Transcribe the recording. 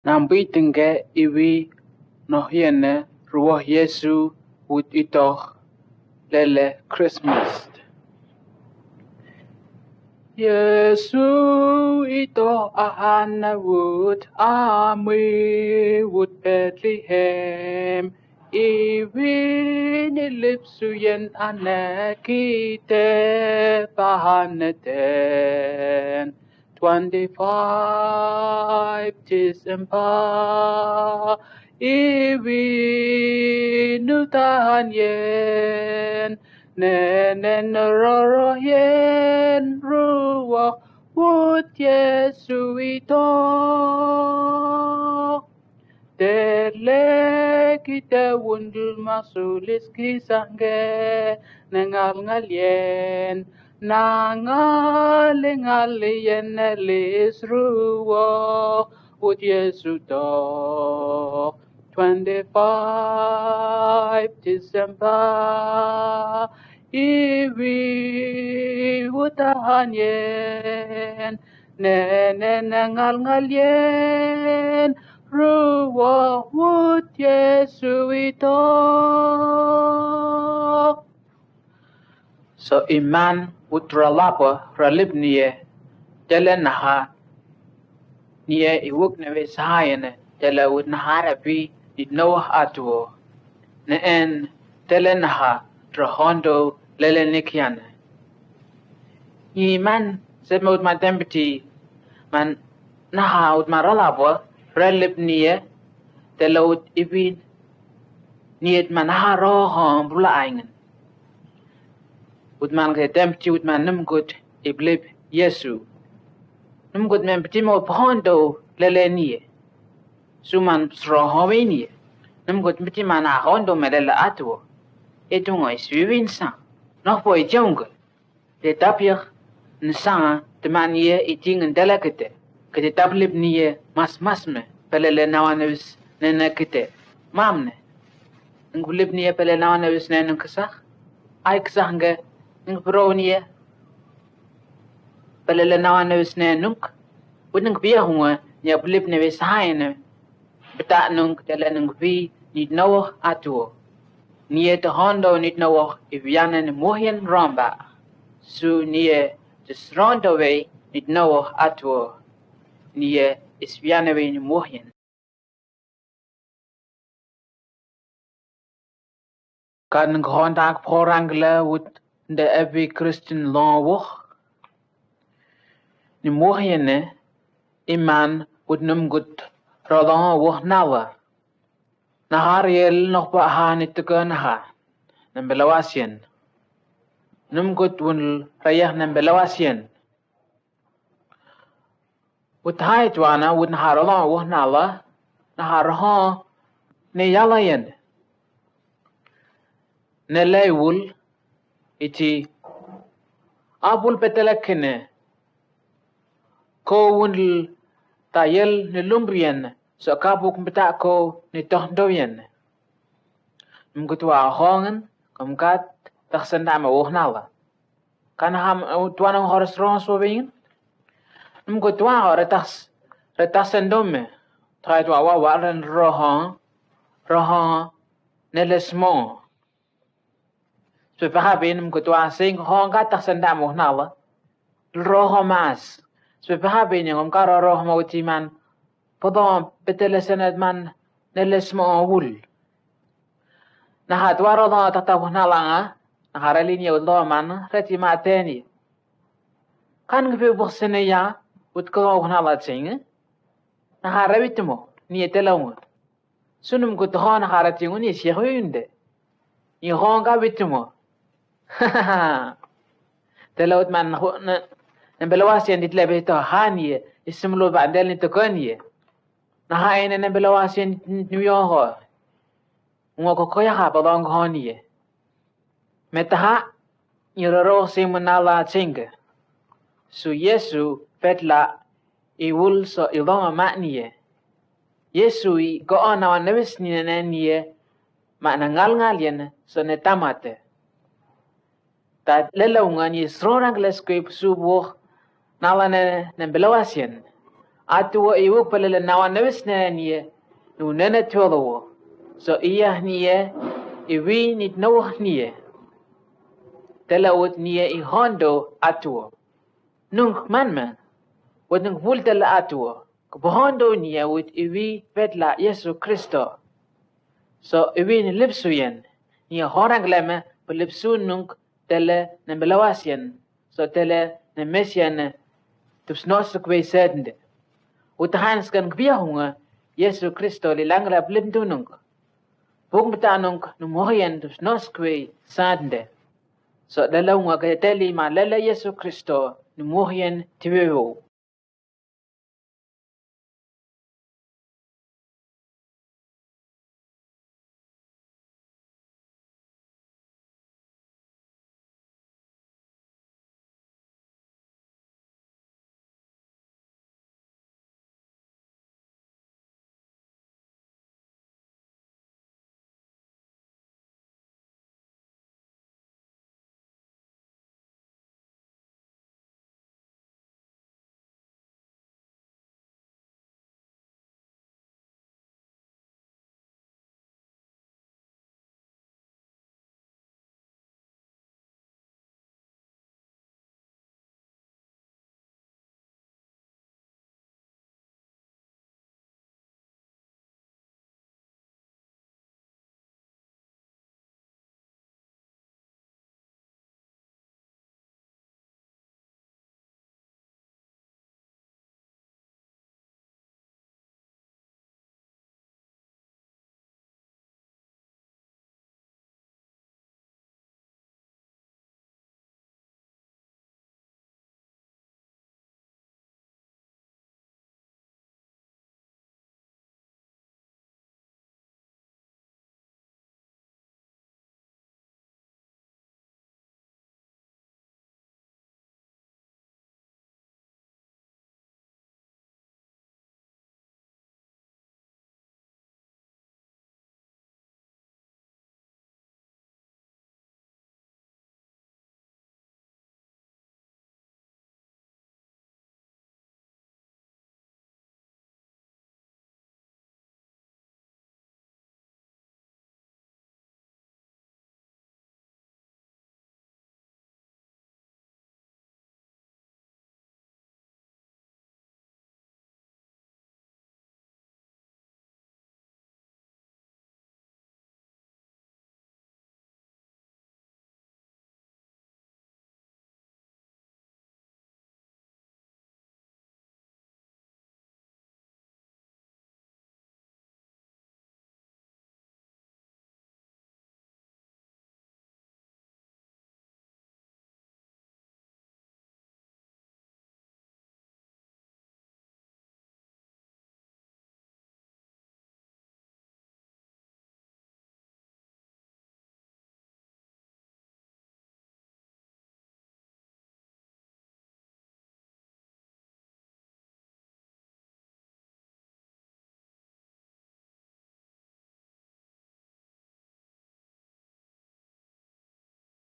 Nampi tingge iwi nohiene ruah Yesu wut itoh lele Christmas. Yesu itoh ahana wut ami wut Bethlehem. Iwi nilipsuyen anakite pahaneten. 25 December. Iwi nutahan yen. Nenen roro yen ruah wut Yesu itoh. Dele kita wundul masulis kisangge nengal ngalien nangalien nelis ruah wut Yesu toh 25 December iwi wutahan yen nenen nangalien ruah wut Yesu itoh. So iman wut ralapa ralip niye jale naha niye iwuk newe sahayene jale wut nahara pi it Noah atuo ne en jale naha drahondo lele nikiane. Iman sema wut matempati man naha wut maralapa ralip niye jale wut ibin niyet man naha rohon bula aingan. Wut man ke tempti wut man numgut iblib Yesu. Numgut men petimo pondo lele niye. Suman srohowe niye. Numgut petiman ahondo melele atwo. Etungo iswin sa. Nog po ijonge. De tapir nsanga de maniye iting delegate. Kete tablib niye mas me. Pelele nawanus nene kete. Mamne. Ngulib niye pele nawanus nene kesah. Ay kesah nge bro niye. Pelele nawanus nene nunk. Wudeng biya hunga nya blib newe sahayene. Beta nunk tele nunk bi nit Noah atuo. Niye te hondo nit Noah ivyane ne mohien ramba. Su niye tes rondo we nit Noah atuo. Niye isvyane we ne mohien. Kan hondak porangle wut de every Christian law woch. Ni mohiene iman wut numgut rodan woch nawa. Nahariel nog ba hanit naha nembelawasien. Numgut wun rayah nembelawasien. Wut haitwana wut naharolan woch nawa naharhan ne yalayen. Neleywul iti abul petelekene ko wundl tayel ne lumbrien so kabuk mbita ko ne tohndoyen. Mgutwa hongen kumkat taksenda ma wohnala. Kan ham tuanang horas ron so wingen. Mgutwa retasendome. Traitwa wa waren rohan nelesmon. So pahabin mgutwa sing honga taksenda ma wohnala. Roho mas. So pahabin yung karo roh mautiman. Podom petelesened man nelesmo wul. Nahatwaro na tatawah na lang naharalin yung lo man reti mateni. Kan gabi buksan niya utkaw na latsing naharawit mo niya telawang. Sunum ko to naharating ni siya huyunde. Yung honga bit mo. Telawat man nambalawas yan ditlebe ito haniye isimlo ba andel nito kaniye. Nahain na nambalawas yan New York. Ngoko koya ha balong honiye. Metaha nyuroro si manala tsinga. Su Yesu petla iwul so ilonga makniye. Yesu I goon na nawis ni niye ma nangal yan so netamate. Ta lelawngan ni srorang leskwip subuh nala na nambalawas yan. atua iwuk palala nawa nawisna niya nunana tuwa so iya niya iwi nit nawa niya talawut niya ihondo atua nung man wad nung bultala atua kabohondo niya wit iwi petla Yesu Kristo so iwi ni lipsuyan niya horang lama palipsun nung tala na melawasyan so tala na mesyan tupsnosuk way sedende utahans kan kbiyahunga Yesu Kristo lilangla blimtunung bung betanung numohyan tupsnosuk way sadende so dalawnga kaya tali ma lala Yesu Kristo numohyan tiwewo